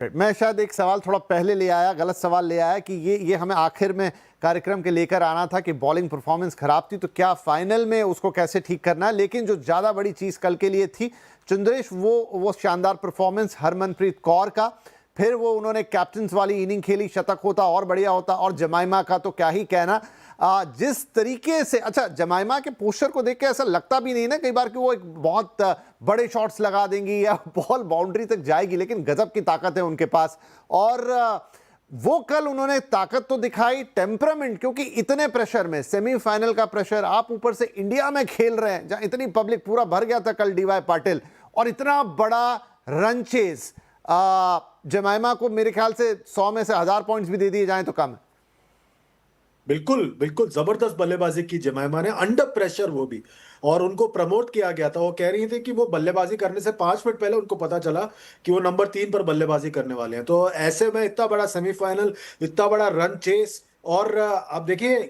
मैं शायद एक सवाल थोड़ा पहले ले आया, गलत सवाल ले आया कि ये हमें आखिर में कार्यक्रम के लेकर आना था कि बॉलिंग परफॉर्मेंस खराब थी तो क्या फाइनल में उसको कैसे ठीक करना है। लेकिन जो ज़्यादा बड़ी चीज़ कल के लिए थी चंद्रेश, वो शानदार परफॉर्मेंस हरमनप्रीत कौर का। फिर वो उन्होंने कैप्टन्स वाली इनिंग खेली, शतक होता और बढ़िया होता। और जमाइमा का तो क्या ही कहना, जिस तरीके से, अच्छा जमाइमा के पोस्चर को देख के ऐसा लगता भी नहीं ना कई बार कि वो एक बहुत बड़े शॉट्स लगा देंगी या बॉल बाउंड्री तक जाएगी, लेकिन गजब की ताकत है उनके पास। और वो कल उन्होंने ताकत तो दिखाई, टेम्परामेंट, क्योंकि इतने प्रेशर में, सेमीफाइनल का प्रेशर, आप ऊपर से इंडिया में खेल रहे हैं जहां इतनी पब्लिक, पूरा भर गया था कल डीवाई पाटिल, और इतना बड़ा रन चेज। जमाइमा को मेरे ख्याल से 100 में से 1000 पॉइंट्स भी दे दिए जाएं तो कम है। बिल्कुल बिल्कुल जबरदस्त बल्लेबाजी की जमाइमा ने, अंडर प्रेशर वो भी। और उनको प्रमोट किया गया था। वो कह रही थी कि वो बल्लेबाजी करने से 5 मिनट पहले उनको पता चला कि वो नंबर 3 पर बल्लेबाजी करने वाले हैं। तो ऐसे में इतना बड़ा सेमीफाइनल, इतना बड़ा रन चेस, और अब देखिए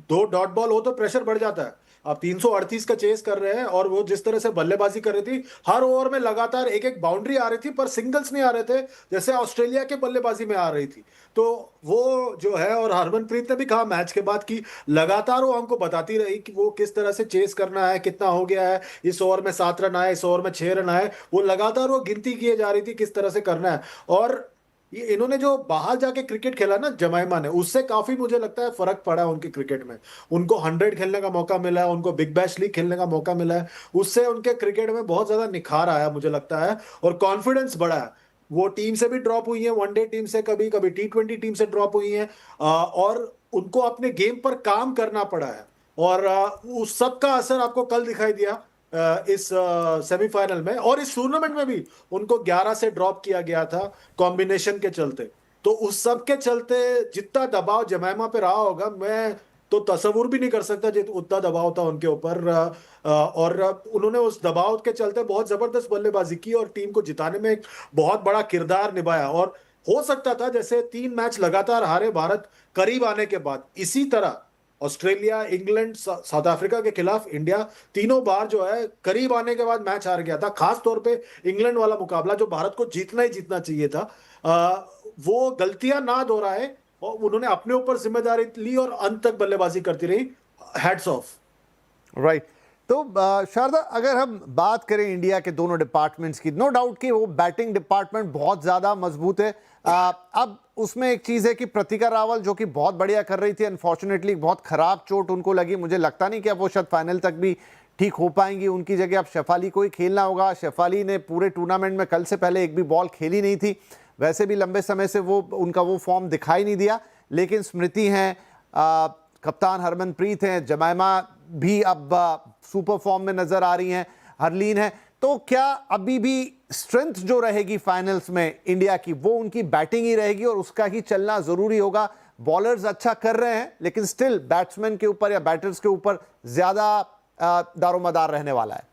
2 डॉट बॉल हो तो प्रेशर बढ़ जाता है। अब 338 का चेस कर रहे हैं, और वो जिस तरह से बल्लेबाजी कर रही थी, हर ओवर में लगातार एक एक बाउंड्री आ रही थी, पर सिंगल्स नहीं आ रहे थे जैसे ऑस्ट्रेलिया के बल्लेबाजी में आ रही थी। तो वो जो है, और हरमनप्रीत ने भी कहा मैच के बाद कि लगातार वो हमको बताती रही कि वो किस तरह से चेस करना है, कितना हो गया है, इस ओवर में 7 रन आए, इस ओवर में 6 रन आए, वो लगातार वो गिनती किए जा रही थी किस तरह से करना है। और ये इन्होंने जो बाहर जाके क्रिकेट खेला ना जमाइमा ने, उससे काफी मुझे लगता है फर्क पड़ा है उनके क्रिकेट में। उनको 100 खेलने का मौका मिला है, उनको बिग बैश लीग खेलने का मौका मिला है, उससे उनके क्रिकेट में बहुत ज्यादा निखार आया मुझे लगता है, और कॉन्फिडेंस बढ़ा है। वो टीम से भी ड्रॉप हुई है, वनडे टीम से, कभी कभी T20 टीम से ड्रॉप हुई है, और उनको अपने गेम पर काम करना पड़ा है। और उस सब का असर आपको कल दिखाई दिया इस सेमीफाइनल में। और इस टूर्नामेंट में भी उनको 11 से ड्रॉप किया गया था कॉम्बिनेशन के चलते। तो उस सब के चलते जितना दबाव जमाइमा पे रहा होगा, मैं तो तस्वुर भी नहीं कर सकता जितना उतना दबाव था उनके ऊपर। और उन्होंने उस दबाव के चलते बहुत जबरदस्त बल्लेबाजी की और टीम को जिताने में एक बहुत बड़ा किरदार निभाया। और हो सकता था जैसे 3 मैच लगातार हारे भारत करीब आने के बाद, इसी तरह ऑस्ट्रेलिया, इंग्लैंड, साउथ अफ्रीका के खिलाफ इंडिया तीनों बार जो है करीब आने के बाद मैच हार गया था। खास तौर पे इंग्लैंड वाला मुकाबला जो भारत को जीतना ही जीतना चाहिए था, वो गलतियां ना दोहराए, और उन्होंने अपने ऊपर जिम्मेदारी ली और अंत तक बल्लेबाजी करती रही। Hats off. राइट। तो शारदा, अगर हम बात करें इंडिया के दोनों डिपार्टमेंट्स की, नो डाउट कि वो बैटिंग डिपार्टमेंट बहुत ज़्यादा मजबूत है। अब उसमें एक चीज़ है कि प्रतिका रावल जो कि बहुत बढ़िया कर रही थी, अनफॉर्चुनेटली बहुत ख़राब चोट उनको लगी। मुझे लगता नहीं कि अब वो शायद फाइनल तक भी ठीक हो पाएंगी। उनकी जगह अब शेफाली को ही खेलना होगा। शेफाली ने पूरे टूर्नामेंट में कल से पहले एक भी बॉल खेली नहीं थी, वैसे भी लंबे समय से उनका वो फॉर्म दिखाई नहीं दिया। लेकिन स्मृति हैं, कप्तान हरमनप्रीत हैं, जमाइमा भी अब सुपर फॉर्म में नजर आ रही हैं, हरलीन है। तो क्या अभी भी स्ट्रेंथ जो रहेगी फाइनल्स में इंडिया की, वो उनकी बैटिंग ही रहेगी और उसका ही चलना जरूरी होगा? बॉलर्स अच्छा कर रहे हैं, लेकिन स्टिल बैट्समैन के ऊपर या बैटर्स के ऊपर ज्यादा दारोमदार रहने वाला है।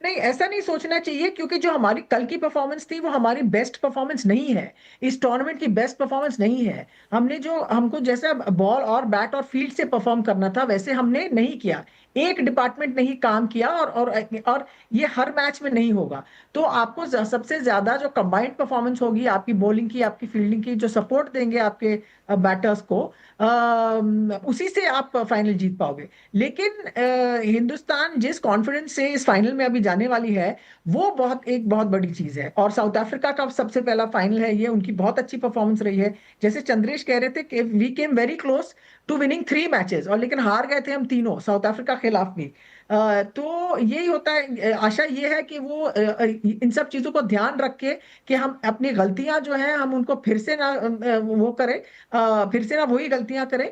नहीं, ऐसा नहीं सोचना चाहिए, क्योंकि जो हमारी कल की परफॉर्मेंस थी वो हमारी बेस्ट परफॉर्मेंस नहीं है, इस टूर्नामेंट की बेस्ट परफॉर्मेंस नहीं है। हमको जैसा बॉल और बैट और फील्ड से परफॉर्म करना था वैसे हमने नहीं किया। एक डिपार्टमेंट ने ही काम किया, और ये हर मैच में नहीं होगा। तो आपको सबसे ज्यादा जो कंबाइंड परफॉर्मेंस होगी आपकी बॉलिंग की, आपकी फील्डिंग की, जो सपोर्ट देंगे आपके बैटर्स को, उसी से आप फाइनल जीत पाओगे। लेकिन हिंदुस्तान जिस कॉन्फिडेंस से इस फाइनल में अभी जाने वाली है, वो एक बहुत बड़ी चीज है। और साउथ अफ्रीका का सबसे पहला फाइनल है ये, उनकी बहुत अच्छी परफॉर्मेंस रही है। जैसे चंद्रेश कह रहे थे कि we came very close to winning 3 matches, और लेकिन हार गए थे हम तीनों, साउथ अफ्रीका के खिलाफ भी। तो यही होता है। आशा ये है कि वो इन सब चीजों को ध्यान रख के कि हम अपनी गलतियां जो हैं हम उनको फिर से ना वो करें, फिर से ना वही गलतियां करें।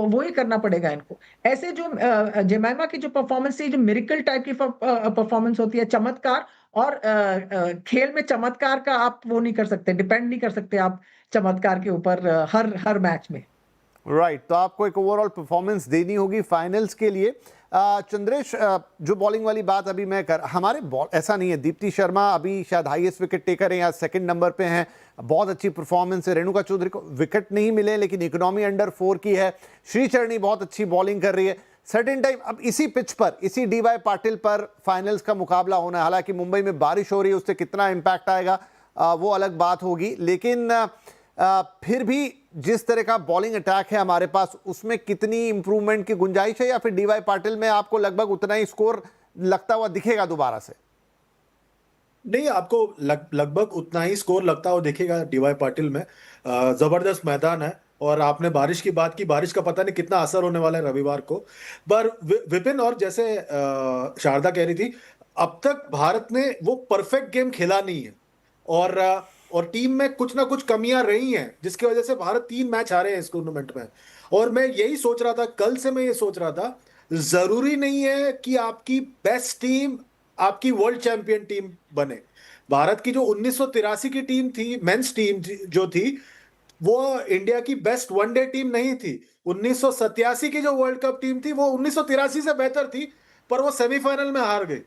वही करना पड़ेगा इनको। ऐसे जो जेमाइमा की जो परफॉर्मेंस थी, जो मिरेकल टाइप की परफॉर्मेंस होती है, चमत्कार, और खेल में चमत्कार का आप वो नहीं कर सकते, डिपेंड नहीं कर सकते आप चमत्कार के ऊपर हर हर मैच में। राइट। तो आपको एक ओवरऑल परफॉर्मेंस देनी होगी फाइनल्स के लिए। चंद्रेश, जो बॉलिंग वाली बात अभी मैं हमारे बॉल ऐसा नहीं है, दीप्ति शर्मा अभी शायद हाईएस्ट विकेट टेकर हैं या सेकंड नंबर पे हैं, बहुत अच्छी परफॉर्मेंस है। रेणुका चौधरी को विकेट नहीं मिले लेकिन इकोनॉमी अंडर 4 की है। श्रीचरणी बहुत अच्छी बॉलिंग कर रही है। सर्टेन टाइम अब इसी पिच पर, इसी डीवाई पाटिल पर फाइनल्स का मुकाबला होना है। हालांकि मुंबई में बारिश हो रही है, उससे कितना इंपैक्ट आएगा वो अलग बात होगी। लेकिन फिर भी जिस तरह का बॉलिंग अटैक है हमारे पास, उसमें कितनी इंप्रूवमेंट की गुंजाइश है, या फिर डीवाई पाटिल में आपको लगभग उतना ही स्कोर लगता हुआ दिखेगा दोबारा से? नहीं, आपको लगभग उतना ही स्कोर लगता हुआ दिखेगा डीवाई पाटिल में। जबरदस्त मैदान है, और आपने बारिश की बात की, बारिश का पता नहीं कितना असर होने वाला है रविवार को। पर विपिन, और जैसे शारदा कह रही थी, अब तक भारत ने वो परफेक्ट गेम खेला नहीं है, और टीम में कुछ ना कुछ कमियां रही हैं, जिसकी वजह से भारत 3 मैच हारे हैं इस टूर्नामेंट में। और मैं यही सोच रहा था, कल से मैं ये सोच रहा था, जरूरी नहीं है कि आपकी बेस्ट टीम आपकी वर्ल्ड चैंपियन टीम बने। भारत की जो 1983 की टीम थी, मेंस टीम जो थी, वो इंडिया की बेस्ट वनडे टीम नहीं थी। 1987 की जो वर्ल्ड कप टीम थी, वो 1983 से बेहतर थी, पर वो सेमीफाइनल में हार गई।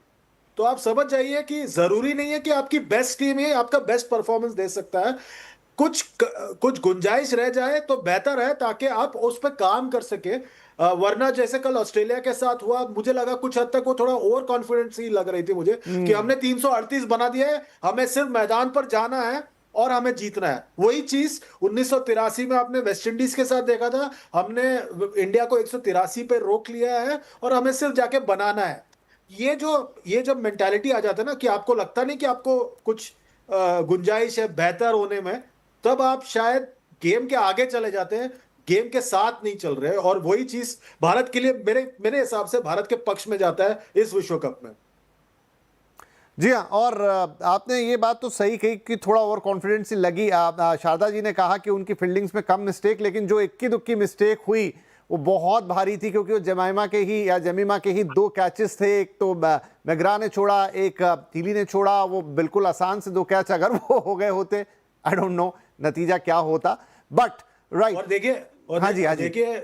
तो आप समझ जाइए कि जरूरी नहीं है कि आपकी बेस्ट टीम ही आपका बेस्ट परफॉर्मेंस दे सकता है। कुछ गुंजाइश रह जाए तो बेहतर है, ताकि आप उस पर काम कर सके। वरना जैसे कल ऑस्ट्रेलिया के साथ हुआ, मुझे लगा कुछ हद तक वो थोड़ा ओवर कॉन्फिडेंस ही लग रही थी मुझे, कि हमने 338 बना दिया है, हमें सिर्फ मैदान पर जाना है और हमें जीतना है। वही चीज 1983 में आपने वेस्ट इंडीज के साथ देखा था, हमने इंडिया को 183 पे रोक लिया है और हमें सिर्फ जाके बनाना है। ये जब मेंटालिटी आ जाता है ना, कि आपको लगता नहीं कि आपको कुछ गुंजाइश है बेहतर होने में, तब आप शायद गेम के आगे चले जाते हैं, गेम के साथ नहीं चल रहे। और वही चीज भारत के लिए, मेरे हिसाब से भारत के पक्ष में जाता है इस विश्व कप में। जी हाँ, और आपने ये बात तो सही कही कि थोड़ा ओवर कॉन्फिडेंस ही लगी। शारदा जी ने कहा कि उनकी फील्डिंग्स में कम मिस्टेक, लेकिन जो इक्की दुक्की मिस्टेक हुई वो बहुत भारी थी, क्योंकि वो जमीमा के ही 2 कैचेस थे। एक तो मैग्रा ने छोड़ा, एक हीली ने छोड़ा। वो बिल्कुल आसान से 2 कैच अगर वो हो गए होते, आई डोंट नो नतीजा क्या होता, बट राइट। और देखिए, हाँ जी। देखिए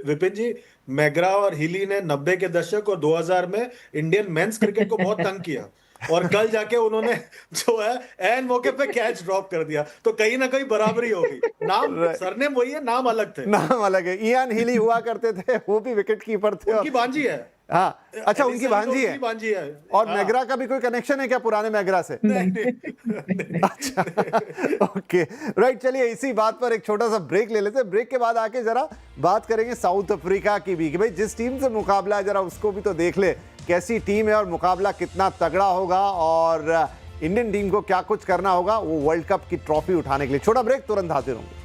विपिन जी, मैग्रा और हीली ने 90 के दशक और 2000 में इंडियन मेंस क्रिकेट को बहुत तंग किया, और कल जाके उन्होंने जो है एन मौके पे कैच ड्रॉप कर दिया, तो कहीं ना कहीं बराबरी हो गई। नाम सरनेम वही है, नाम अलग थे। नाम अलग है। इयान हीली हुआ करते थे, वो भी विकेट कीपर थे। उनकी भांजी है। हाँ, अच्छा, उनकी भांजी है। भांजी है। और हाँ। मैग्रा का भी कोई कनेक्शन है क्या पुराने मैग्रा से? नहीं। अच्छा, ओके, राइट। चलिए, इसी बात पर एक छोटा सा ब्रेक ले लेते हैं। ब्रेक के बाद आके जरा बात करेंगे साउथ अफ्रीका की भी, कि भाई जिस टीम से मुकाबला है, जरा उसको भी तो देख ले कैसी टीम है और मुकाबला कितना तगड़ा होगा, और इंडियन टीम को क्या कुछ करना होगा वो वर्ल्ड कप की ट्रॉफी उठाने के लिए। छोटा ब्रेक, तुरंत हाजिर होंगे।